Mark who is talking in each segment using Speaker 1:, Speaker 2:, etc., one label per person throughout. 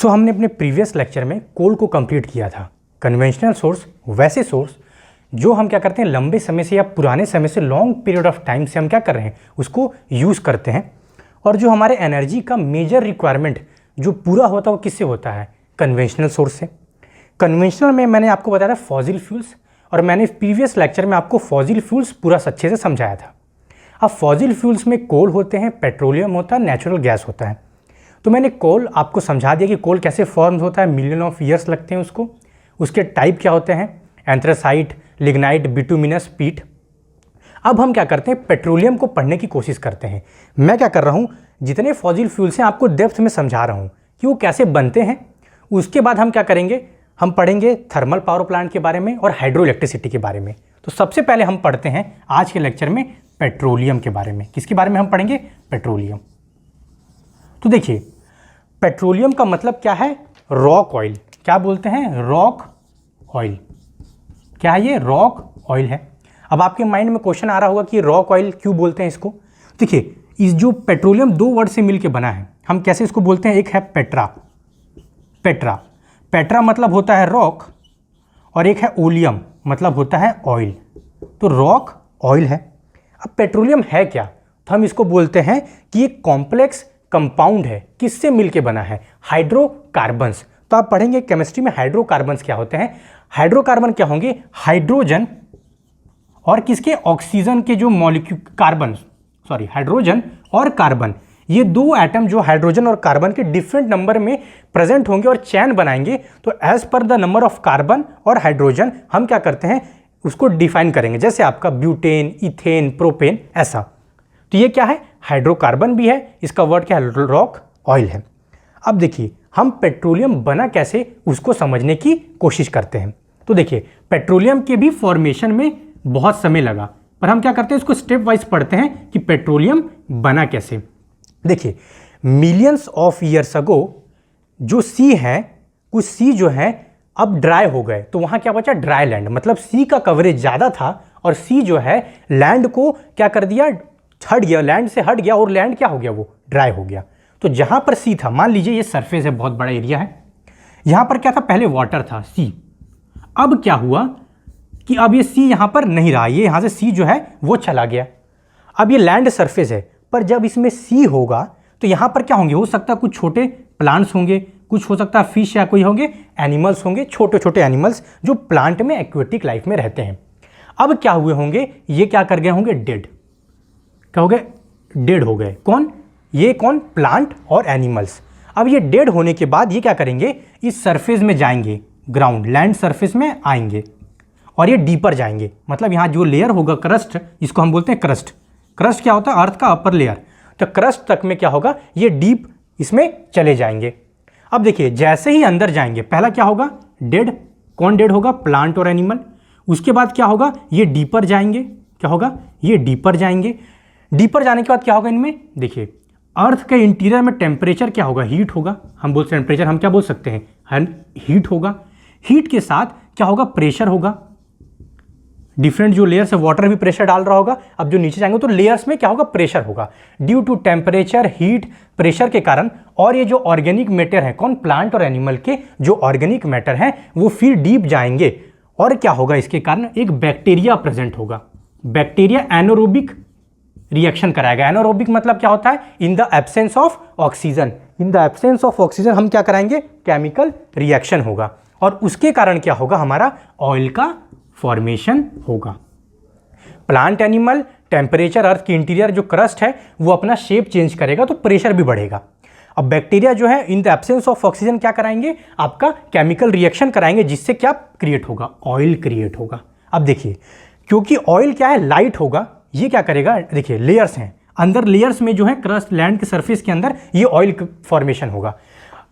Speaker 1: हमने अपने previous lecture में कोल को कंप्लीट किया था। कन्वेंशनल सोर्स वैसे सोर्स जो हम क्या करते हैं लंबे समय से या पुराने समय से लॉन्ग पीरियड ऑफ टाइम से हम क्या कर रहे हैं उसको यूज़ करते हैं, और जो हमारे एनर्जी का मेजर रिक्वायरमेंट जो पूरा होता है वो किससे होता है, कन्वेंशनल सोर्स से। कन्वेंशनल में मैंने आपको बताया था फॉसिल फ्यूल्स, और मैंने प्रीवियस लेक्चर में आपको फॉसिल फ्यूल्स पूरा अच्छे से समझाया था। अब फॉसिल फ्यूल्स में कोल होते हैं, पेट्रोलियम होता है, नेचुरल गैस होता है। तो मैंने कोल आपको समझा दिया कि कोल कैसे फॉर्म होता है, मिलियन ऑफ ईयर्स लगते हैं उसको, उसके टाइप क्या होते हैं, एंथ्रासाइट, लिग्नाइट, बिटुमिनस, पीट। अब हम क्या करते हैं, पेट्रोलियम को पढ़ने की कोशिश करते हैं। मैं क्या कर रहा हूँ, जितने फॉसिल फ्यूल्स हैं आपको डेप्थ में समझा रहा हूँ कि वो कैसे बनते हैं। उसके बाद हम क्या करेंगे, हम पढ़ेंगे थर्मल पावर प्लांट के बारे में और हाइड्रो इलेक्ट्रिसिटी के बारे में। तो सबसे पहले हम पढ़ते हैं आज के लेक्चर में पेट्रोलियम के बारे में। किसके बारे में हम पढ़ेंगे, पेट्रोलियम। तो देखिए पेट्रोलियम का मतलब क्या है, रॉक ऑयल। क्या बोलते हैं, रॉक ऑयल। क्या है ये, रॉक ऑयल है। अब आपके माइंड में क्वेश्चन आ रहा होगा कि रॉक ऑयल क्यों बोलते हैं इसको। देखिए इस जो पेट्रोलियम दो वर्ड से मिलके बना है, हम कैसे इसको बोलते हैं, एक है पेट्रा। पेट्रा पेट्रा मतलब होता है रॉक, और एक है ओलियम मतलब होता है ऑयल। तो रॉक ऑयल है। अब पेट्रोलियम है क्या, तो हम इसको बोलते हैं कि ये कॉम्प्लेक्स कंपाउंड है। किससे मिलके बना है, हाइड्रोकार्बन्स। तो आप पढ़ेंगे केमिस्ट्री में हाइड्रोकार्बन्स क्या होते हैं। हाइड्रोकार्बन क्या होंगे, हाइड्रोजन और किसके, ऑक्सीजन के जो मॉलिक्यूल कार्बन, हाइड्रोजन और कार्बन, ये दो एटम जो हाइड्रोजन और कार्बन के डिफरेंट नंबर में प्रेजेंट होंगे और चैन बनाएंगे। तो as per the number of carbon और हाइड्रोजन हम क्या करते हैं उसको डिफाइन करेंगे, जैसे आपका ब्यूटेन, इथेन, प्रोपेन, ऐसा। तो ये क्या है, हाइड्रोकार्बन भी है, इसका वर्ड क्या है, रॉक ऑयल है। अब देखिए हम पेट्रोलियम बना कैसे उसको समझने की कोशिश करते हैं। तो देखिए पेट्रोलियम के भी फॉर्मेशन में बहुत समय लगा, पर हम क्या करते हैं इसको स्टेप वाइज पढ़ते हैं कि पेट्रोलियम बना कैसे। देखिए मिलियंस ऑफ ईयर्स अगो जो सी है, कुछ सी जो है अब ड्राई हो गए, तो वहां क्या बचा, ड्राई लैंड। मतलब सी का कवरेज ज्यादा था और सी जो है लैंड को क्या कर दिया, हट गया, लैंड से हट गया, और लैंड क्या हो गया, वो ड्राई हो गया। तो जहां पर सी था, मान लीजिए ये सरफेस है, बहुत बड़ा एरिया है, यहां पर क्या था, पहले वाटर था, सी। अब क्या हुआ कि अब ये सी यहां पर नहीं रहा, ये यहां से सी जो है वो चला गया। अब ये लैंड सरफेस है, पर जब इसमें सी होगा तो यहां पर क्या होंगे, हो सकता है कुछ छोटे प्लांट्स होंगे, कुछ हो सकता है फिश या कोई होंगे, एनिमल्स होंगे, छोटे छोटे एनिमल्स जो प्लांट में एक्वेटिक लाइफ में रहते हैं। अब क्या हुए होंगे, ये क्या कर गए होंगे, डेड। क्या हो गए, डेड हो गए। कौन, ये कौन, प्लांट और एनिमल्स। अब ये डेड होने के बाद ये क्या करेंगे, इस सरफेस में जाएंगे, ग्राउंड लैंड सरफेस में आएंगे, और ये डीपर जाएंगे। मतलब यहाँ जो लेयर होगा क्रस्ट, इसको हम बोलते हैं क्रस्ट। क्रस्ट क्या होता है, अर्थ का अपर लेयर। तो क्रस्ट तक में क्या होगा, ये डीप इसमें चले जाएंगे। अब देखिए जैसे ही अंदर जाएंगे, पहला क्या होगा, डेड। कौन डेड होगा, प्लांट और एनिमल। उसके बाद क्या होगा, ये डीपर जाएंगे। क्या होगा, ये डीपर जाएंगे। डीपर जाने के बाद क्या होगा इनमें, देखिए अर्थ के इंटीरियर में टेम्परेचर क्या होगा, हीट होगा। हम बोलते हैं टेम्परेचर, हम क्या बोल सकते हैं, हीट होगा। हीट के साथ क्या होगा, प्रेशर होगा। डिफरेंट जो लेयर्स है, वाटर भी प्रेशर डाल रहा होगा। अब जो नीचे जाएंगे तो लेयर्स में क्या होगा, प्रेशर होगा। Due to temperature, heat, pressure के कारण, और ये जो ऑर्गेनिक मैटर है, कौन, प्लांट और एनिमल के जो ऑर्गेनिक मैटर है वो फिर डीप जाएंगे, और क्या होगा, इसके कारण एक बैक्टीरिया प्रेजेंट होगा। बैक्टीरिया एनारोबिक रिएक्शन कराएगा। एनारोबिक मतलब क्या होता है, in the absence of oxygen. In the absence of oxygen हम क्या कराएंगे, केमिकल रिएक्शन होगा, और उसके कारण क्या होगा, हमारा ऑयल का फॉर्मेशन होगा। प्लांट, एनिमल, टेम्परेचर, अर्थ की इंटीरियर जो क्रस्ट है वो अपना शेप चेंज करेगा, तो प्रेशर भी बढ़ेगा। अब बैक्टीरिया जो है in the absence of oxygen क्या कराएंगे, आपका केमिकल रिएक्शन कराएंगे, जिससे क्या क्रिएट होगा, ऑयल क्रिएट होगा। अब देखिए क्योंकि ऑयल क्या है, लाइट होगा, ये क्या करेगा, देखिए लेयर्स हैं, अंदर लेयर्स में जो है क्रस्ट लैंड के सरफेस के अंदर ये ऑयल फॉर्मेशन होगा।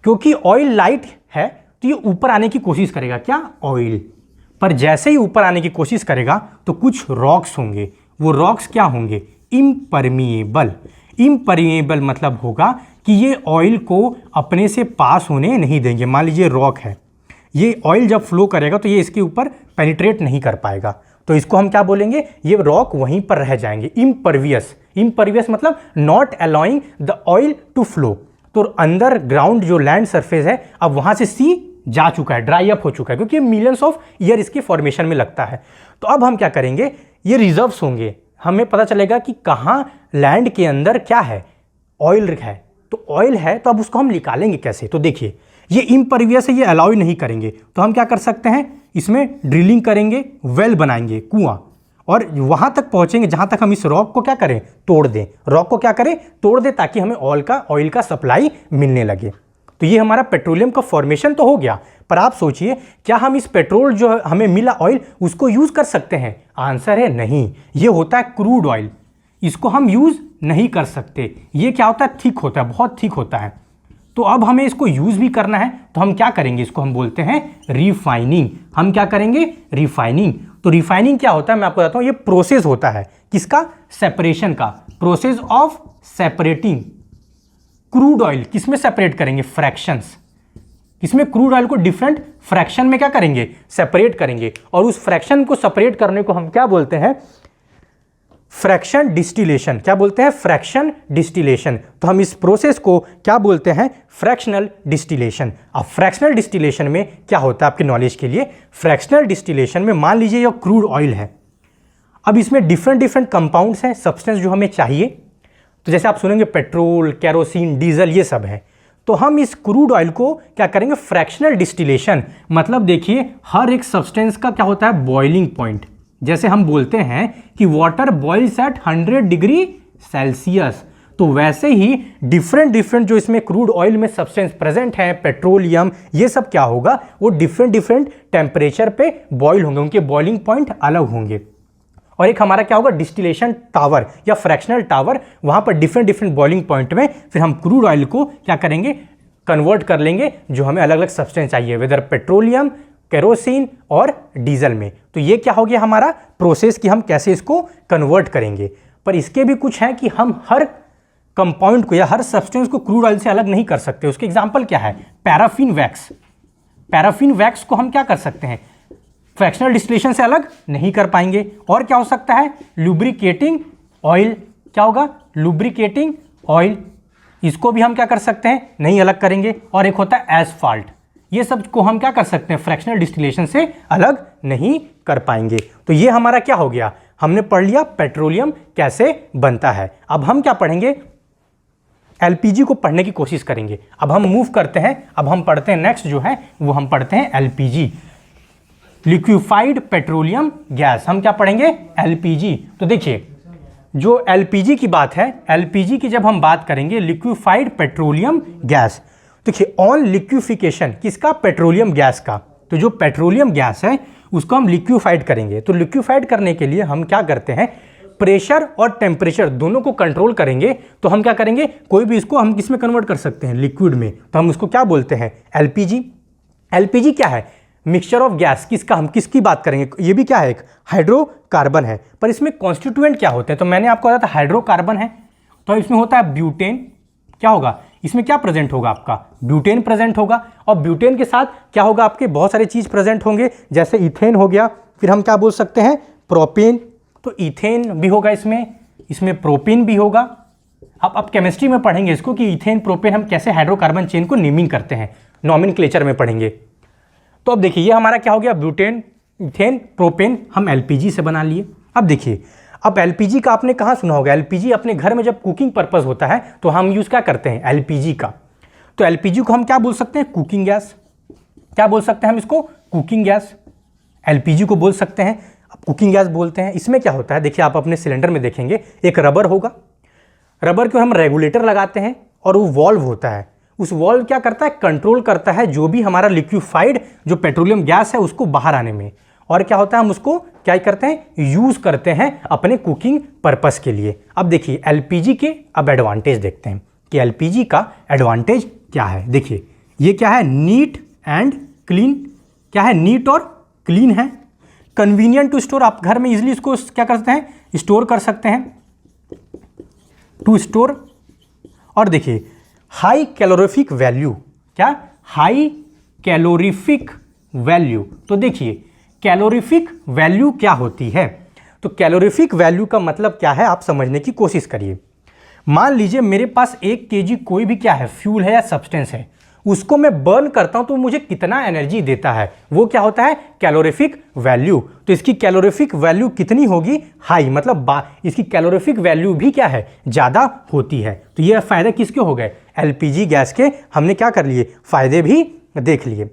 Speaker 1: क्योंकि ऑयल लाइट है तो ये ऊपर आने की कोशिश करेगा, क्या, ऑयल। पर जैसे ही ऊपर आने की कोशिश करेगा तो कुछ रॉक्स होंगे। वो रॉक्स क्या होंगे, इम्परमिएबल। इम्परमिएबल मतलब होगा कि ये ऑयल को अपने से पास होने नहीं देंगे। मान लीजिए रॉक है, ये ऑयल जब फ्लो करेगा तो ये इसके ऊपर पेनिट्रेट नहीं कर पाएगा, तो इसको हम क्या बोलेंगे, ये रॉक वहीं पर रह जाएंगे, इम्परवियस। इम्परवियस मतलब not allowing the oil to flow. तो अंदर ग्राउंड जो लैंड सरफेस है अब वहां से सी जा चुका है, ड्राई अप हो चुका है, क्योंकि मिलियंस ऑफ ईयर इसके फॉर्मेशन में लगता है। तो अब हम क्या करेंगे, ये रिजर्व्स होंगे, हमें पता चलेगा कि कहाँ लैंड के अंदर क्या है, ऑयल है। तो ऑयल है तो अब उसको हम निकालेंगे कैसे, तो देखिए ये इम्परवियस है, ये अलाउ नहीं करेंगे, तो हम क्या कर सकते हैं, इसमें ड्रिलिंग करेंगे, वेल बनाएंगे, कुआं, और वहां तक पहुंचेंगे जहां तक हम इस रॉक को क्या करें, तोड़ दें, रॉक को क्या करें, तोड़ दें, ताकि हमें ऑयल का सप्लाई मिलने लगे। तो ये हमारा पेट्रोलियम का फॉर्मेशन तो हो गया, पर आप सोचिए क्या हम इस पेट्रोल जो हमें मिला ऑयल उसको यूज कर सकते हैं? आंसर है नहीं, ये होता है क्रूड ऑयल, इसको हम यूज नहीं कर सकते। ये क्या होता है, थिक होता है, बहुत थिक होता है। तो अब हमें इसको यूज भी करना है, तो हम क्या करेंगे, इसको हम बोलते हैं रिफाइनिंग। हम क्या करेंगे, रिफाइनिंग। तो रिफाइनिंग क्या होता है, मैं आपको बताता हूं, ये प्रोसेस होता है किसका, सेपरेशन का, process of separating crude oil. किसमें सेपरेट करेंगे, फ्रैक्शंस। इसमें क्रूड ऑयल को डिफरेंट फ्रैक्शन में क्या करेंगे, सेपरेट करेंगे, और उस फ्रैक्शन को सेपरेट करने को हम क्या बोलते हैं, फ्रैक्शन डिस्टिलेशन। क्या बोलते हैं, फ्रैक्शन डिस्टिलेशन। तो हम इस प्रोसेस को क्या बोलते हैं, फ्रैक्शनल डिस्टिलेशन। अब फ्रैक्शनल डिस्टिलेशन में क्या होता है, आपके नॉलेज के लिए, फ्रैक्शनल डिस्टिलेशन में मान लीजिए यह क्रूड ऑयल है, अब इसमें डिफरेंट कंपाउंड्स हैं, सब्सटेंस जो हमें चाहिए। तो जैसे आप सुनेंगे पेट्रोल, केरोसिन, डीजल, ये सब है। तो हम इस क्रूड ऑयल को क्या करेंगे, फ्रैक्शनल डिस्टिलेशन, मतलब देखिए हर एक सब्सटेंस का क्या होता है, बॉइलिंग पॉइंट। जैसे हम बोलते हैं कि water boils at 100 degree Celsius, तो वैसे ही डिफरेंट जो इसमें क्रूड ऑयल में सब्सटेंस प्रेजेंट है, पेट्रोलियम, ये सब क्या होगा, वो डिफरेंट टेम्परेचर पे बॉइल होंगे, उनके बॉइलिंग पॉइंट अलग होंगे। और एक हमारा क्या होगा, डिस्टिलेशन टावर या फ्रैक्शनल टावर, वहां पर डिफरेंट बॉइलिंग पॉइंट में फिर हम क्रूड ऑयल को क्या करेंगे, कन्वर्ट कर लेंगे जो हमें अलग अलग सब्सटेंस चाहिए, वेदर पेट्रोलियम, केरोसिन और डीजल में। तो ये क्या हो गया हमारा प्रोसेस कि हम कैसे इसको कन्वर्ट करेंगे। पर इसके भी कुछ है कि हम हर कंपाउंड को या हर सब्सटेंस को क्रूड ऑयल से अलग नहीं कर सकते। उसके एग्जांपल क्या है, पैराफिन वैक्स। पैराफिन वैक्स को हम क्या कर सकते हैं, फ्रैक्शनल डिस्टिलेशन से अलग नहीं कर पाएंगे। और क्या हो सकता है, लुब्रिकेटिंग ऑयल। क्या होगा, लुब्रिकेटिंग ऑयल, इसको भी हम क्या कर सकते हैं, नहीं अलग करेंगे। और एक होता है एस्फाल्ट, ये सब को हम क्या कर सकते हैं, फ्रैक्शनल डिस्टिलेशन से अलग नहीं कर पाएंगे। तो ये हमारा क्या हो गया, हमने पढ़ लिया पेट्रोलियम कैसे बनता है। अब हम क्या पढ़ेंगे, एलपीजी को पढ़ने की कोशिश करेंगे। अब हम मूव करते हैं, अब हम पढ़ते हैं नेक्स्ट जो है वो हम पढ़ते हैं एलपीजी, लिक्विफाइड पेट्रोलियम गैस। हम क्या पढ़ेंगे, एलपीजी। तो देखिए जो एलपीजी की बात है, एलपीजी की जब हम बात करेंगे, लिक्विफाइड पेट्रोलियम गैस, देखिए ऑन लिक्विफिकेशन किसका, पेट्रोलियम गैस का। तो जो पेट्रोलियम गैस है उसको हम लिक्विफाइड करेंगे। तो लिक्विफाइड करने के लिए हम क्या करते हैं, प्रेशर और टेम्परेचर दोनों को कंट्रोल करेंगे। तो हम क्या करेंगे, कोई भी इसको हम किस में कन्वर्ट कर सकते हैं, लिक्विड में। तो हम उसको क्या बोलते हैं, एलपीजी। एलपीजी क्या है, मिक्सचर ऑफ गैस। किसका, हम किसकी बात करेंगे, ये भी क्या है, एक हाइड्रोकार्बन है। पर इसमें कॉन्स्टिट्यूएंट क्या होते हैं, तो मैंने आपको बताया था हाइड्रोकार्बन है, तो इसमें होता है ब्यूटेन। क्या होगा, इसमें क्या प्रेजेंट होगा, आपका ब्यूटेन प्रेजेंट होगा। और ब्यूटेन के साथ क्या होगा, आपके बहुत सारे चीज प्रेजेंट होंगे, जैसे इथेन हो गया। फिर हम क्या बोल सकते हैं, प्रोपेन। तो इथेन भी होगा इसमें प्रोपेन भी होगा। अब केमिस्ट्री में पढ़ेंगे इसको कि इथेन प्रोपेन हम कैसे हाइड्रोकार्बन चेन को नेमिंग करते हैं, नॉमेनक्लेचर में पढ़ेंगे। तो अब देखिए ये हमारा क्या हो गया, ब्यूटेन, इथेन, प्रोपेन हम एलपीजी से बना लिए। अब देखिए, अब एलपीजी का आपने कहाँ सुना होगा, एलपीजी अपने घर में जब कुकिंग पर्पस होता है तो हम यूज क्या करते हैं, एलपीजी का। तो एलपीजी को हम क्या बोल सकते हैं, कुकिंग गैस। क्या बोल सकते हैं हम इसको, कुकिंग गैस। एलपीजी को बोल सकते हैं, अब कुकिंग गैस बोलते हैं। इसमें क्या होता है, देखिए आप अपने सिलेंडर में देखेंगे एक रबर होगा, रबर को हम रेगुलेटर लगाते हैं और वो वॉल्व होता है। उस वॉल्व क्या करता है, कंट्रोल करता है जो भी हमारा लिक्विफाइड जो पेट्रोलियम गैस है उसको बाहर आने में। और क्या होता है, हम उसको क्या करते हैं, यूज करते हैं अपने कुकिंग पर्पस के लिए। अब देखिए एलपीजी के अब एडवांटेज देखते हैं कि एलपीजी का एडवांटेज क्या है। देखिए ये क्या है, नीट एंड क्लीन। क्या है, नीट और क्लीन है। कन्वीनियंट टू स्टोर, आप घर में इजिली इसको क्या करते हैं, स्टोर कर सकते हैं, टू स्टोर। और देखिए हाई कैलोरीफिक वैल्यू। क्या, हाई कैलोरीफिक वैल्यू। तो देखिए कैलोरीफिक वैल्यू क्या होती है, तो कैलोरीफिक वैल्यू का मतलब क्या है आप समझने की कोशिश करिए। मान लीजिए मेरे पास 1 kg कोई भी क्या है, फ्यूल है या सब्सटेंस है, उसको मैं बर्न करता हूं तो मुझे कितना एनर्जी देता है, वो क्या होता है, कैलोरीफिक वैल्यू। तो इसकी कैलोरीफिक वैल्यू कितनी होगी, हाई, मतलब इसकी कैलोरीफिक वैल्यू भी क्या है, ज़्यादा होती है। तो ये फायदे किसके हो गए, एलपीजी गैस के हमने क्या कर लिए, फायदे भी देख लिए।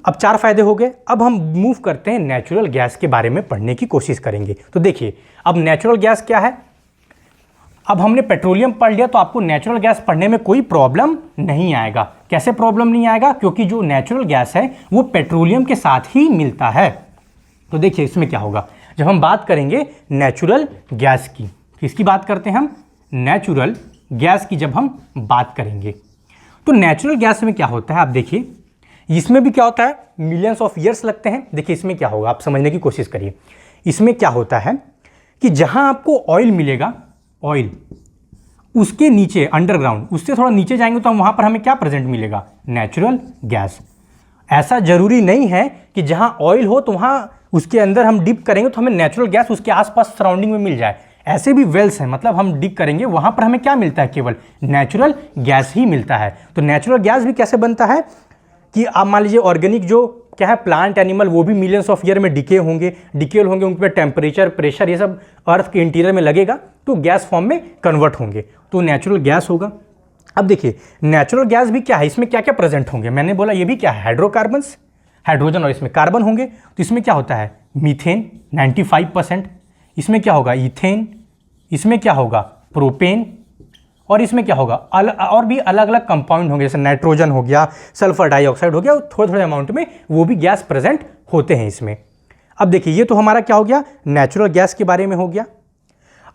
Speaker 1: अब 4 फायदे हो गए। अब हम मूव करते हैं नेचुरल गैस के बारे में पढ़ने की कोशिश करेंगे। तो देखिए अब नेचुरल गैस क्या है, अब हमने पेट्रोलियम पढ़ लिया तो आपको नेचुरल गैस पढ़ने में कोई प्रॉब्लम नहीं आएगा। कैसे प्रॉब्लम नहीं आएगा, क्योंकि जो नेचुरल गैस है वो पेट्रोलियम के साथ ही मिलता है। तो देखिए इसमें क्या होगा, जब हम बात करेंगे नेचुरल गैस की, किसकी बात करते हैं हम, नेचुरल गैस की जब हम बात करेंगे तो नेचुरल गैस में क्या होता है, आप देखिए इसमें भी क्या होता है, मिलियंस ऑफ ईयर्स लगते हैं। देखिए इसमें क्या होगा, आप समझने की कोशिश करिए। इसमें क्या होता है कि जहां आपको ऑयल मिलेगा, ऑयल उसके नीचे अंडरग्राउंड, उससे थोड़ा नीचे जाएंगे तो हम वहां पर हमें क्या प्रेजेंट मिलेगा, नेचुरल गैस। ऐसा जरूरी नहीं है कि जहां ऑयल हो तो वहां उसके अंदर हम डिप करेंगे तो हमें नेचुरल गैस उसके आसपास सराउंडिंग में मिल जाए। ऐसे भी वेल्स हैं, मतलब हम डिप करेंगे वहां पर हमें क्या मिलता है, केवल नेचुरल गैस ही मिलता है। तो नेचुरल गैस भी कैसे बनता है कि आप मान लीजिए ऑर्गेनिक जो क्या है, प्लांट एनिमल, वो भी मिलियंस ऑफ ईयर में डिके होंगे, उन पर टेम्परेचर प्रेशर ये सब अर्थ के इंटीरियर में लगेगा तो गैस फॉर्म में कन्वर्ट होंगे, तो नेचुरल गैस होगा। अब देखिए नेचुरल गैस भी क्या है, इसमें क्या क्या प्रेजेंट होंगे, मैंने बोला ये भी क्या है, हाइड्रोकार्बन्स, हाइड्रोजन और इसमें कार्बन होंगे। तो इसमें क्या होता है, मीथेन 95%, इसमें क्या होगा, इथेन, इसमें क्या होगा, प्रोपेन, और इसमें क्या होगा, और भी अलग अलग कंपाउंड होंगे, जैसे नाइट्रोजन हो गया, सल्फर डाइऑक्साइड हो गया, थोड़े थोड़े अमाउंट में वो भी गैस प्रेजेंट होते हैं इसमें। अब देखिए ये तो हमारा क्या हो गया, नेचुरल गैस के बारे में हो गया।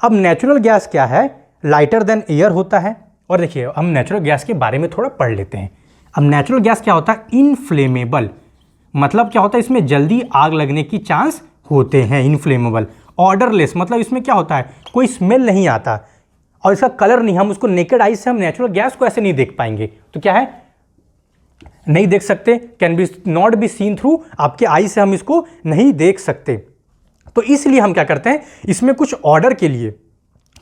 Speaker 1: अब नेचुरल गैस क्या है, लाइटर देन एयर होता है। और देखिए हम नेचुरल गैस के बारे में थोड़ा पढ़ लेते हैं। अब नेचुरल गैस क्या होता है, इनफ्लेमेबल, मतलब क्या होता है, इसमें जल्दी आग लगने की चांस होते हैं, इनफ्लेमेबल। ऑर्डरलेस, मतलब इसमें क्या होता है, कोई स्मेल नहीं आता और इसका कलर नहीं, हम उसको नेकेड आई से हम नेचुरल गैस को ऐसे नहीं देख पाएंगे, तो क्या है, नहीं देख सकते, can be not be seen through, आपके आई से हम इसको नहीं देख सकते। तो इसलिए हम क्या करते हैं, इसमें कुछ ऑर्डर के लिए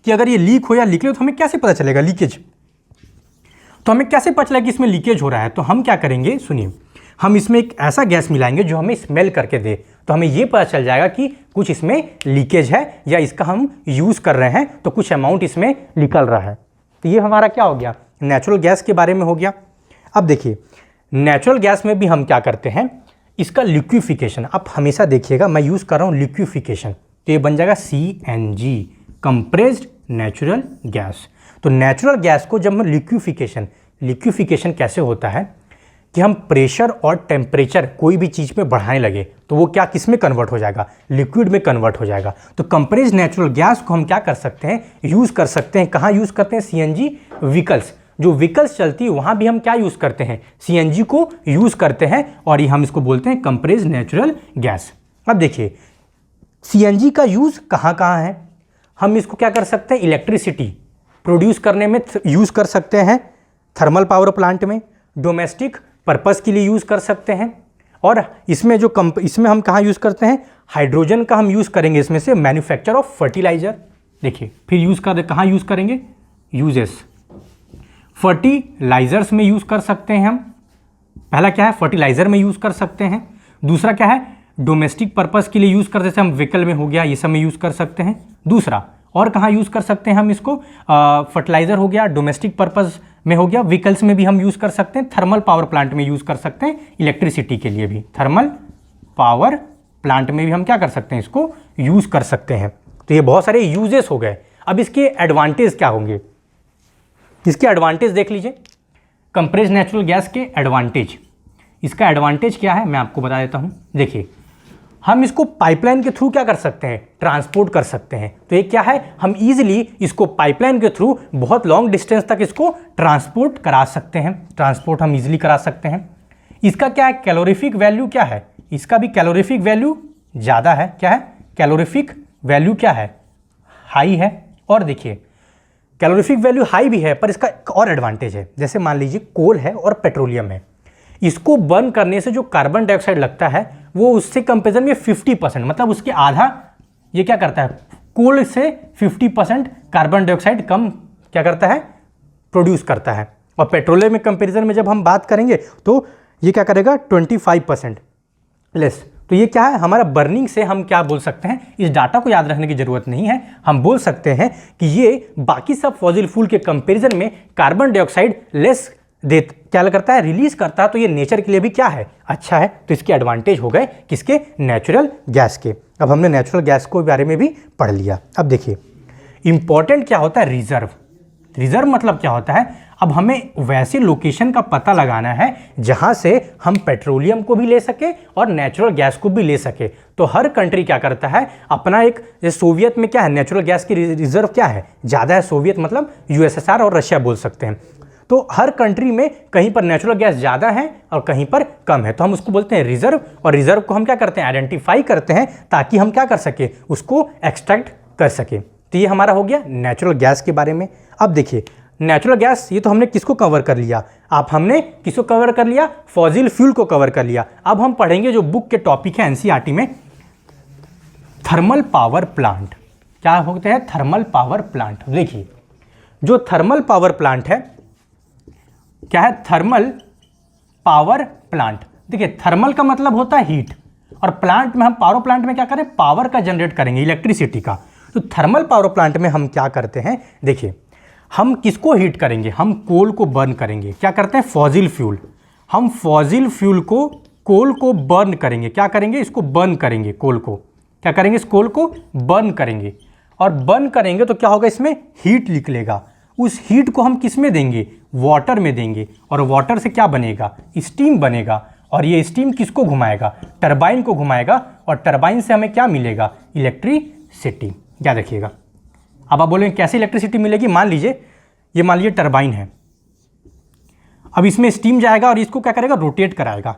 Speaker 1: कि अगर ये लीक हो या लीकेज तो हमें कैसे पता चलेगा, लीकेज, तो हमें कैसे पता चलेगा कि इसमें लीकेज हो रहा है। तो हम क्या करेंगे, सुनिए, हम इसमें एक ऐसा गैस मिलाएंगे जो हमें स्मेल करके दे, तो हमें ये पता चल जाएगा कि कुछ इसमें लीकेज है या इसका हम यूज़ कर रहे हैं तो कुछ अमाउंट इसमें निकल रहा है। तो ये हमारा क्या हो गया, नेचुरल गैस के बारे में हो गया। अब देखिए नेचुरल गैस में भी हम क्या करते हैं, इसका लिक्विफिकेशन, आप हमेशा देखिएगा मैं यूज़ कर रहा हूँ लिक्विफिकेशन, तो ये बन जाएगा CNG, कंप्रेस्ड नेचुरल गैस। तो नेचुरल गैस को जब हम लिक्विफिकेशन कैसे होता है कि हम प्रेशर और टेम्परेचर कोई भी चीज़ में बढ़ाने लगे तो वो क्या किस में कन्वर्ट हो जाएगा, लिक्विड में कन्वर्ट हो जाएगा। तो कंप्रेस्ड नेचुरल गैस को हम क्या कर सकते हैं, यूज़ कर सकते हैं, कहाँ यूज़ करते हैं, CNG व्हीकल्स, जो व्हीकल्स चलती है वहाँ भी हम क्या यूज़ करते हैं, CNG को यूज़ करते हैं, और ये हम इसको बोलते हैं कंप्रेस्ड नेचुरल गैस। अब देखिए CNG का यूज़ कहाँ कहाँ है, हम इसको क्या कर सकते हैं, इलेक्ट्रिसिटी प्रोड्यूस करने में यूज़ कर सकते हैं, थर्मल पावर प्लांट में, डोमेस्टिक पर्पस के लिए यूज़ कर सकते हैं, और इसमें जो इसमें हम कहाँ यूज़ करते हैं, हाइड्रोजन का हम यूज़ करेंगे इसमें से मैन्युफैक्चर ऑफ फर्टिलाइजर। देखिए फिर यूज़ कर कहाँ यूज़ करेंगे, यूजेस, फर्टिलाइजर्स में यूज़ कर सकते हैं हम। पहला क्या है, फर्टिलाइजर में यूज़ कर सकते हैं। दूसरा क्या है, डोमेस्टिक पर्पस के लिए यूज़ कर, जैसे हम व्हीकल में हो गया, ये सब में यूज़ कर सकते हैं। दूसरा और कहाँ यूज़ कर सकते हैं हम इसको, फर्टिलाइजर हो गया, डोमेस्टिक पर्पस में हो गया, व्हीकल्स में भी हम यूज़ कर सकते हैं, थर्मल पावर प्लांट में यूज़ कर सकते हैं, इलेक्ट्रिसिटी के लिए भी थर्मल पावर प्लांट में भी हम क्या कर सकते हैं, इसको यूज़ कर सकते हैं। तो ये बहुत सारे यूजेस हो गए। अब इसके एडवांटेज क्या होंगे, इसके एडवांटेज देख लीजिए, कंप्रेस्ड नेचुरल गैस के एडवांटेज, इसका एडवांटेज क्या है मैं आपको बता देता हूँ। देखिए हम इसको पाइपलाइन के थ्रू क्या कर सकते हैं, ट्रांसपोर्ट कर सकते हैं। तो ये क्या है, हम इजीली इसको पाइपलाइन के थ्रू बहुत लॉन्ग डिस्टेंस तक इसको ट्रांसपोर्ट करा सकते हैं, ट्रांसपोर्ट हम इजीली करा सकते हैं। इसका क्या है, कैलोरीफिक वैल्यू क्या है, इसका भी कैलोरीफिक वैल्यू ज़्यादा है, क्या है, कैलोरीफिक वैल्यू क्या है, हाई है। और देखिए कैलोरीफिक वैल्यू हाई भी है, पर इसका एक और एडवांटेज है, जैसे मान लीजिए कोल है और पेट्रोलियम है, इसको बर्न करने से जो कार्बन डाइऑक्साइड लगता है वो उससे कंपेरिजन में 50%, मतलब उसके आधा ये क्या करता है, कोल से 50% कार्बन डाइऑक्साइड कम क्या करता है, प्रोड्यूस करता है। और पेट्रोलियम में कंपैरिजन में जब हम बात करेंगे तो ये क्या करेगा, 25% लेस। तो ये क्या है, हमारा बर्निंग से हम क्या बोल सकते हैं, इस डाटा को याद रखने की जरूरत नहीं है, हम बोल सकते हैं कि ये बाकी सब फॉसिल फ्यूल के कंपैरिजन में कार्बन डाइऑक्साइड लेस क्या करता है, रिलीज करता है। तो ये नेचर के लिए भी क्या है, अच्छा है। तो इसके एडवांटेज हो गए किसके, नेचुरल गैस के। अब हमने नेचुरल गैस को बारे में भी पढ़ लिया। अब देखिए इंपॉर्टेंट क्या होता है, रिजर्व। रिजर्व मतलब क्या होता है, अब हमें वैसे लोकेशन का पता लगाना है जहां से हम पेट्रोलियम को भी ले सके और नेचुरल गैस को भी ले सके। तो हर कंट्री क्या करता है, अपना एक, सोवियत में क्या है, नेचुरल गैस की रिजर्व क्या है, ज़्यादा है। सोवियत मतलब यूएसएसआर और रशिया बोल सकते हैं। तो हर कंट्री में कहीं पर नेचुरल गैस ज़्यादा है और कहीं पर कम है, तो हम उसको बोलते हैं रिजर्व। और रिजर्व को हम क्या करते हैं, आइडेंटिफाई करते हैं ताकि हम क्या कर सके, उसको एक्सट्रैक्ट कर सके। तो ये हमारा हो गया नेचुरल गैस के बारे में। अब देखिए नेचुरल गैस, ये तो हमने किसको कवर कर लिया, आप हमने किसको कवर कर लिया, फॉसिल फ्यूल को कवर कर लिया। अब हम पढ़ेंगे जो बुक के टॉपिक है एनसीईआरटी में, थर्मल पावर प्लांट। क्या होते हैं, थर्मल पावर प्लांट। देखिए जो थर्मल पावर प्लांट है, क्या है, थर्मल पावर प्लांट। देखिए थर्मल का मतलब होता है हीट, और प्लांट में हम पावर प्लांट में क्या करें, पावर का जनरेट करेंगे, इलेक्ट्रिसिटी का। तो थर्मल पावर प्लांट में हम क्या करते हैं, देखिए हम किसको हीट करेंगे, हम कोल को बर्न करेंगे। क्या करते हैं, फॉसिल फ्यूल। हम फॉसिल फ्यूल को, कोल को बर्न करेंगे। क्या करेंगे, इसको बर्न करेंगे, कोल को क्या करेंगे, इस कोल को बर्न करेंगे। और बर्न करेंगे तो क्या होगा, इसमें हीट निकलेगा। उस हीट को हम किस में देंगे, वाटर में देंगे। और वाटर से क्या बनेगा, स्टीम बनेगा। और ये स्टीम किसको घुमाएगा, टरबाइन को घुमाएगा। और टरबाइन से हमें क्या मिलेगा, इलेक्ट्रिसिटी। याद रखिएगा। अब आप बोलेंगे कैसे इलेक्ट्रिसिटी मिलेगी, मान लीजिए ये, मान लीजिए टरबाइन है। अब इसमें स्टीम जाएगा और इसको क्या करेगा, रोटेट कराएगा।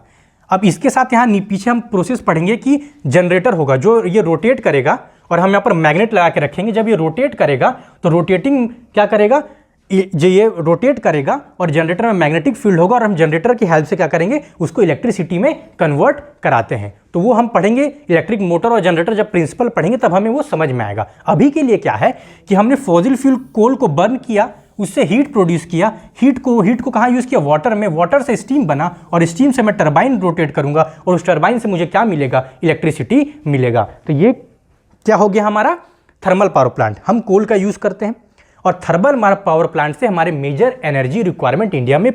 Speaker 1: अब इसके साथ यहाँ पीछे हम प्रोसेस पढ़ेंगे कि जनरेटर होगा जो ये रोटेट करेगा, और हम यहाँ पर मैग्नेट लगा के रखेंगे। जब ये रोटेट करेगा तो रोटेटिंग क्या करेगा, ये रोटेट करेगा और जनरेटर में मैग्नेटिक फील्ड होगा, और हम जनरेटर की हेल्प से क्या करेंगे, उसको इलेक्ट्रिसिटी में कन्वर्ट कराते हैं। तो वो हम पढ़ेंगे, इलेक्ट्रिक मोटर और जनरेटर जब प्रिंसिपल पढ़ेंगे तब हमें वो समझ में आएगा। अभी के लिए क्या है कि हमने फॉसिल फ्यूल कोल को बर्न किया, उससे हीट प्रोड्यूस किया। हीट को कहाँ यूज़ किया, वाटर में। वाटर से स्टीम बना, और स्टीम से मैं टरबाइन रोटेट करूँगा, और उस टरबाइन से मुझे क्या मिलेगा, इलेक्ट्रिसिटी मिलेगा। तो ये क्या हो गया हमारा थर्मल पावर प्लांट। हम कोल का यूज़ करते हैं, और थर्मल पावर प्लांट से हमारे मेजर एनर्जी रिक्वायरमेंट इंडिया में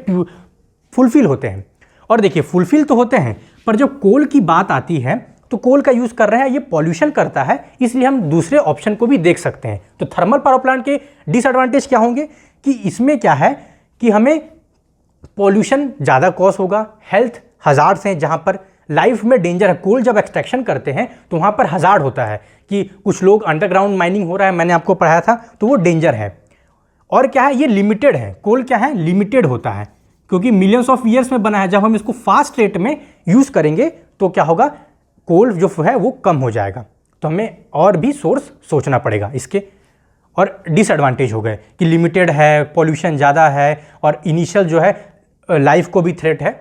Speaker 1: फुलफिल होते हैं। और देखिए फुलफिल तो होते हैं, पर जब कोल की बात आती है तो कोल का यूज़ कर रहे हैं, ये पॉल्यूशन करता है, इसलिए हम दूसरे ऑप्शन को भी देख सकते हैं। तो थर्मल पावर प्लांट के डिसएडवांटेज क्या होंगे कि इसमें क्या है कि हमें पॉल्यूशन ज़्यादा कॉज होगा, हेल्थ हजार्ड्स हैं जहाँ पर लाइफ में डेंजर है। कोल जब एक्सट्रैक्शन करते हैं तो वहाँ पर हजार्ड होता है कि कुछ लोग अंडरग्राउंड माइनिंग हो रहा है, मैंने आपको पढ़ाया था, तो वो डेंजर है। और क्या है, ये लिमिटेड है, कोल क्या है, लिमिटेड होता है, क्योंकि मिलियंस ऑफ ईयर्स में बना है। जब हम इसको फास्ट रेट में यूज़ करेंगे तो क्या होगा, कोल जो है वो कम हो जाएगा। तो हमें और भी सोर्स सोचना पड़ेगा इसके। और डिसएडवांटेज हो गए कि लिमिटेड है, पॉल्यूशन ज़्यादा है, और इनिशियल जो है लाइफ को भी थ्रेट है।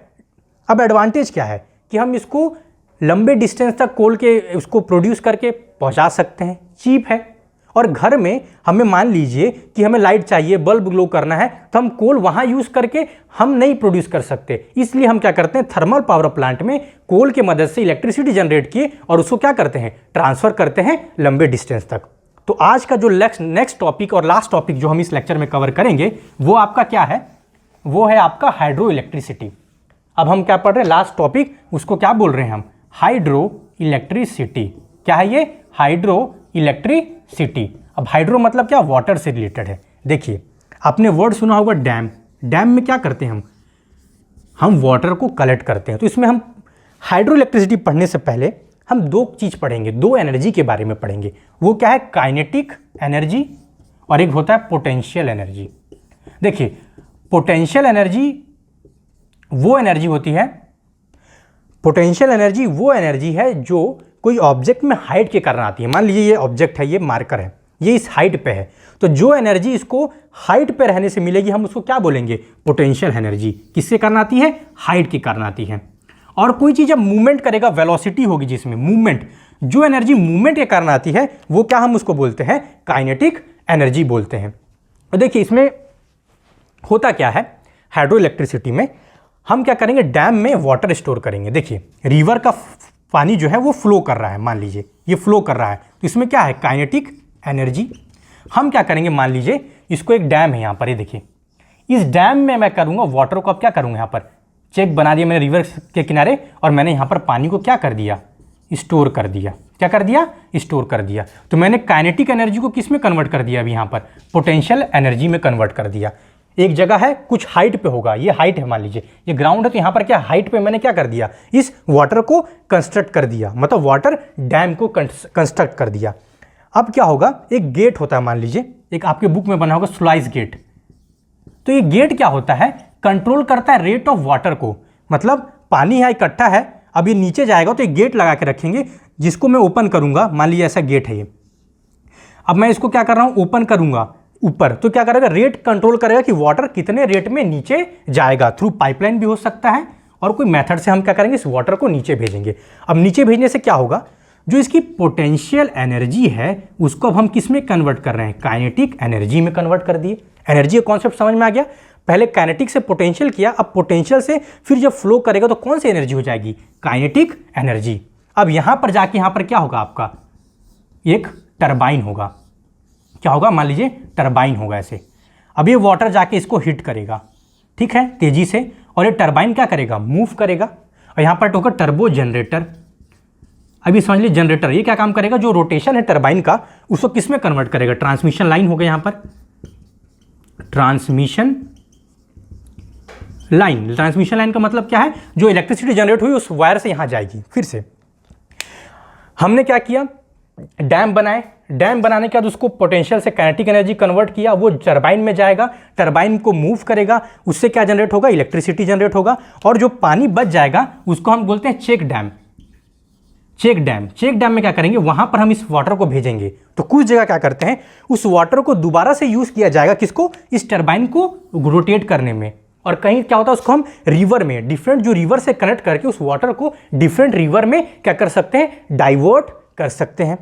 Speaker 1: अब एडवांटेज क्या है कि हम इसको लंबे डिस्टेंस तक कोल के उसको प्रोड्यूस करके पहुंचा सकते हैं, चीप है। और घर में हमें मान लीजिए कि हमें लाइट चाहिए, बल्ब ग्लो करना है, तो हम कोल वहाँ यूज़ करके हम नहीं प्रोड्यूस कर सकते। इसलिए हम क्या करते हैं, थर्मल पावर प्लांट में कोल की मदद से इलेक्ट्रिसिटी जनरेट किए और उसको क्या करते हैं, ट्रांसफ़र करते हैं लंबे डिस्टेंस तक। तो आज का जो नेक्स्ट टॉपिक और लास्ट टॉपिक जो हम इस लेक्चर में कवर करेंगे वो आपका क्या है, वो है आपका हाइड्रो इलेक्ट्रिसिटी। अब हम क्या पढ़ रहे हैं, लास्ट टॉपिक, उसको क्या बोल रहे हैं हम, हाइड्रो इलेक्ट्रिसिटी। क्या है ये, हाइड्रो इलेक्ट्रिसिटी। अब हाइड्रो मतलब क्या, वाटर से रिलेटेड है। देखिए आपने वर्ड सुना होगा डैम। डैम में क्या करते हैं हम वाटर को कलेक्ट करते हैं। तो इसमें हम हाइड्रो इलेक्ट्रिसिटी पढ़ने से पहले हम दो चीज़ पढ़ेंगे, दो एनर्जी के बारे में पढ़ेंगे। वो क्या है, काइनेटिक एनर्जी, और एक होता है पोटेंशियल एनर्जी। देखिए पोटेंशियल एनर्जी वो एनर्जी होती है, पोटेंशियल एनर्जी वो एनर्जी है जो कोई ऑब्जेक्ट में हाइट के कारण आती है। मान लीजिए ये ऑब्जेक्ट है, ये मार्कर है, ये इस हाइट पे है, तो जो एनर्जी इसको हाइट पे रहने से मिलेगी हम उसको क्या बोलेंगे, पोटेंशियल एनर्जी। किसके कारण आती है, हाइट के कारण आती है। और कोई चीज़ जब मूवमेंट करेगा, वेलोसिटी होगी जिसमें मूवमेंट, जो एनर्जी मूवमेंट के कारण आती है वो क्या हम उसको बोलते हैं, काइनेटिक एनर्जी बोलते हैं। और देखिए इसमें होता क्या है, हाइड्रो इलेक्ट्रिसिटी में हम क्या करेंगे, डैम में वाटर स्टोर करेंगे। देखिए रिवर का पानी जो है वो फ्लो कर रहा है, मान लीजिए ये फ्लो कर रहा है, तो इसमें क्या है, काइनेटिक एनर्जी। हम क्या करेंगे, मान लीजिए इसको एक डैम है यहाँ पर, ये देखिए इस डैम में मैं करूँगा वाटर को, अब क्या करूँगा, यहाँ पर चेक बना दिया मैंने रिवर के किनारे, और मैंने यहाँ पर पानी को क्या कर दिया, स्टोर कर दिया। क्या कर दिया, स्टोर कर दिया। तो मैंने काइनेटिक एनर्जी को किस में कन्वर्ट कर दिया, अभी यहाँ पर पोटेंशियल एनर्जी में कन्वर्ट कर दिया। एक जगह है, कुछ हाइट पे होगा, ये हाइट है, मान लीजिए ये ग्राउंड है, तो यहाँ पर क्या हाइट पे मैंने क्या कर दिया, इस वाटर को कंस्ट्रक्ट कर दिया, मतलब वाटर डैम को कंस्ट्रक्ट कर दिया। अब क्या होगा, एक गेट होता है, मान लीजिए एक आपके बुक में बना होगा स्लुइस गेट। तो ये गेट क्या होता है, कंट्रोल करता है रेट ऑफ वाटर को, मतलब पानी यहाँ इकट्ठा है, अब ये नीचे जाएगा तो एक गेट लगा के रखेंगे जिसको मैं ओपन करूंगा, मान लीजिए ऐसा गेट है ये। अब मैं इसको क्या कर रहा हूं, ओपन करूंगा ऊपर, तो क्या करेगा, रेट कंट्रोल करेगा कि वाटर कितने रेट में नीचे जाएगा। थ्रू पाइपलाइन भी हो सकता है, और कोई मेथड से हम क्या करेंगे, इस वाटर को नीचे भेजेंगे। अब नीचे भेजने से क्या होगा, जो इसकी पोटेंशियल एनर्जी है उसको अब हम किस में कन्वर्ट कर रहे हैं, काइनेटिक एनर्जी में कन्वर्ट कर दिए। एनर्जी का कॉन्सेप्ट समझ में आ गया। पहले काइनेटिक से पोटेंशियल किया, अब पोटेंशियल से फिर जब फ्लो करेगा तो कौन सी एनर्जी हो जाएगी, काइनेटिक एनर्जी। अब यहां पर जाके यहां पर क्या होगा, आपका एक टरबाइन होगा। क्या होगा, मान लीजिए टरबाइन होगा ऐसे। अब ये वाटर जाके इसको हिट करेगा, ठीक है, तेजी से, और ये टरबाइन क्या करेगा, मूव करेगा, और यहां पर होगा टर्बो जनरेटर। अभी समझ लीजिए जनरेटर ये क्या काम करेगा, जो रोटेशन है टरबाइन का उसको किस में कन्वर्ट करेगा, ट्रांसमिशन लाइन हो गया, यहां पर ट्रांसमिशन लाइन। ट्रांसमिशन लाइन का मतलब क्या है, जो इलेक्ट्रिसिटी जनरेट हुई उस वायर से यहां जाएगी। फिर से हमने क्या किया, डैम बनाए, डैम बनाने के बाद उसको पोटेंशियल से काइनेटिक एनर्जी कन्वर्ट किया, वो टरबाइन में जाएगा, टरबाइन को मूव करेगा, उससे क्या जनरेट होगा, इलेक्ट्रिसिटी जनरेट होगा, और जो पानी बच जाएगा उसको हम बोलते हैं check dam. Check dam, check dam में क्या करेंगे, वहां पर हम इस वाटर को भेजेंगे। तो कुछ जगह क्या करते हैं, उस वाटर को दोबारा से यूज किया जाएगा, किसको, इस टरबाइन को रोटेट करने में। और कहीं क्या होता है, उसको हम रिवर में, डिफरेंट जो रिवर से कनेक्ट करके उस वाटर को डिफरेंट रिवर में क्या कर सकते हैं, डाइवर्ट कर सकते हैं।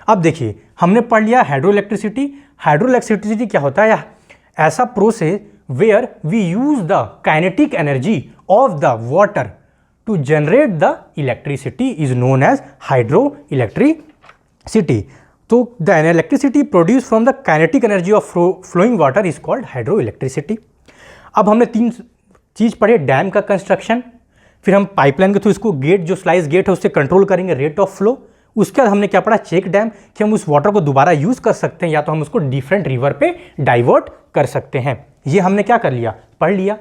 Speaker 1: अब देखिए हमने पढ़ लिया हाइड्रो इलेक्ट्रिसिटी। हाइड्रो इलेक्ट्रिसिटी क्या होता है, ऐसा process where we use the kinetic energy of the water to generate the electricity is known as hydroelectricity. So the electricity produced from the kinetic energy of flowing water is called hydroelectricity. अब हमने तीन चीज पढ़े, dam का construction, फिर हम pipeline के through इसको गेट, जो स्लाइस गेट है उससे कंट्रोल करेंगे रेट ऑफ फ्लो। उसके बाद हमने क्या पढ़ा, चेक डैम, कि हम उस वाटर को दोबारा यूज कर सकते हैं या तो हम उसको डिफरेंट रिवर पे डाइवर्ट कर सकते हैं। ये हमने क्या कर लिया, पढ़ लिया।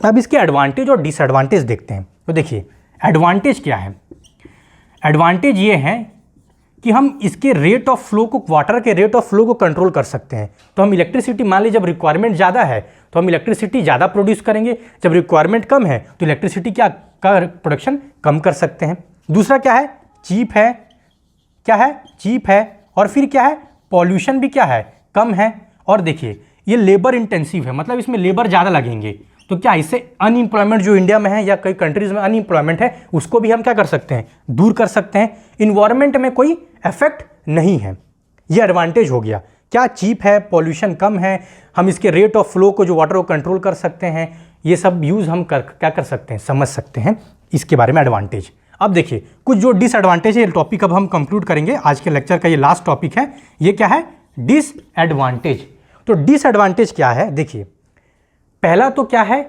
Speaker 1: अब इसके एडवांटेज और डिसएडवांटेज देखते हैं। तो देखिए एडवांटेज क्या है, एडवांटेज ये है कि हम इसके रेट ऑफ फ्लो को, वाटर के रेट ऑफ फ्लो को कंट्रोल कर सकते हैं। तो हम इलेक्ट्रिसिटी, मान लीजिए जब रिक्वायरमेंट ज़्यादा है तो हम इलेक्ट्रिसिटी ज़्यादा प्रोड्यूस करेंगे, जब रिक्वायरमेंट कम है तो इलेक्ट्रिसिटी का प्रोडक्शन कम कर सकते हैं। दूसरा क्या है, चीप है, क्या है, चीप है, और फिर क्या है, पॉल्यूशन भी क्या है, कम है। और देखिए ये लेबर इंटेंसिव है, मतलब इसमें लेबर ज़्यादा लगेंगे, तो क्या इससे अनएम्प्लॉयमेंट जो इंडिया में है या कई कंट्रीज में अनएम्प्लॉयमेंट है उसको भी हम क्या कर सकते हैं, दूर कर सकते हैं। इन्वायरमेंट में कोई इफेक्ट नहीं है, ये एडवांटेज हो गया। क्या, चीप है, पॉल्यूशन कम है, हम इसके रेट ऑफ फ्लो को, जो वाटर को कंट्रोल कर सकते हैं। ये सब यूज़ हम क्या कर सकते हैं, समझ सकते हैं इसके बारे में, एडवांटेज। अब देखिए कुछ जो डिसएडवांटेज है, टॉपिक अब हम कंक्लूड करेंगे, आज के लेक्चर का ये लास्ट टॉपिक है। ये क्या है, डिसएडवांटेज। तो डिसएडवांटेज क्या है, देखिए पहला तो क्या है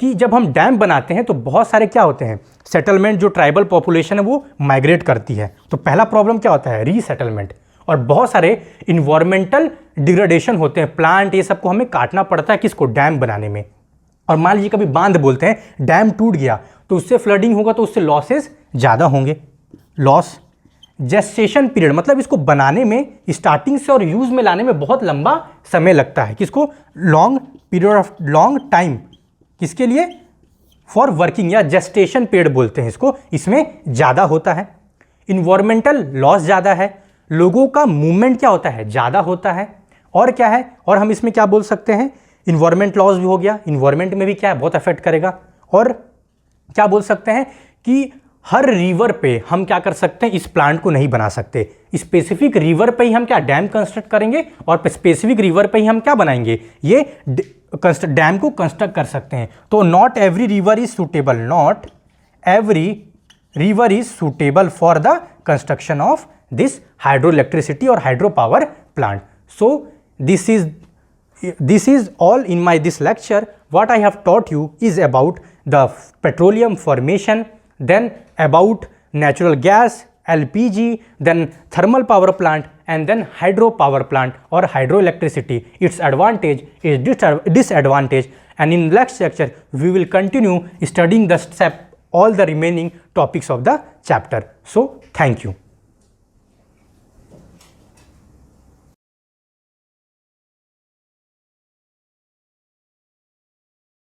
Speaker 1: कि जब हम डैम बनाते हैं तो बहुत सारे क्या होते हैं, सेटलमेंट, जो ट्राइबल पॉपुलेशन है वो माइग्रेट करती है। तो पहला प्रॉब्लम क्या होता है, रीसेटलमेंट। और बहुत सारे इन्वायरमेंटल डिग्रेडेशन होते हैं, प्लांट, ये सबको हमें काटना पड़ता है किसको, डैम बनाने में। और मान लीजिए कभी बांध बोलते हैं, डैम टूट गया तो उससे फ्लडिंग होगा, तो उससे लॉसेस ज़्यादा होंगे, लॉस। जेस्टेशन पीरियड, मतलब इसको बनाने में, स्टार्टिंग से और यूज़ में लाने में बहुत लंबा समय लगता है, किसको, long period of, long time, किसके लिए, फॉर वर्किंग, या जेस्टेशन पीरियड बोलते हैं इसको, इसमें ज़्यादा होता है। इन्वायरमेंटल लॉस ज़्यादा है, लोगों का मूवमेंट क्या होता है, ज़्यादा होता है। और क्या है, और हम इसमें क्या बोल सकते हैं, इन्वायरमेंट लॉस भी हो गया, इन्वायरमेंट में भी क्या है, बहुत अफेक्ट करेगा। और क्या बोल सकते हैं कि हर रिवर पे हम क्या कर सकते हैं, इस प्लांट को नहीं बना सकते। स्पेसिफिक रिवर पे ही हम क्या डैम कंस्ट्रक्ट करेंगे और स्पेसिफिक रिवर पे ही हम क्या बनाएंगे, ये डैम को कंस्ट्रक्ट कर सकते हैं। तो not every river is suitable, not every river is suitable for the construction of this hydro electricity और hydro power plant. So this is all in my this lecture. What I have taught you is about the petroleum formation, then about natural gas, LPG, then thermal power plant, and then hydro power plant or hydroelectricity, its advantage, its disadvantage. And in next lecture we will continue studying the all the remaining topics of the chapter. So thank you.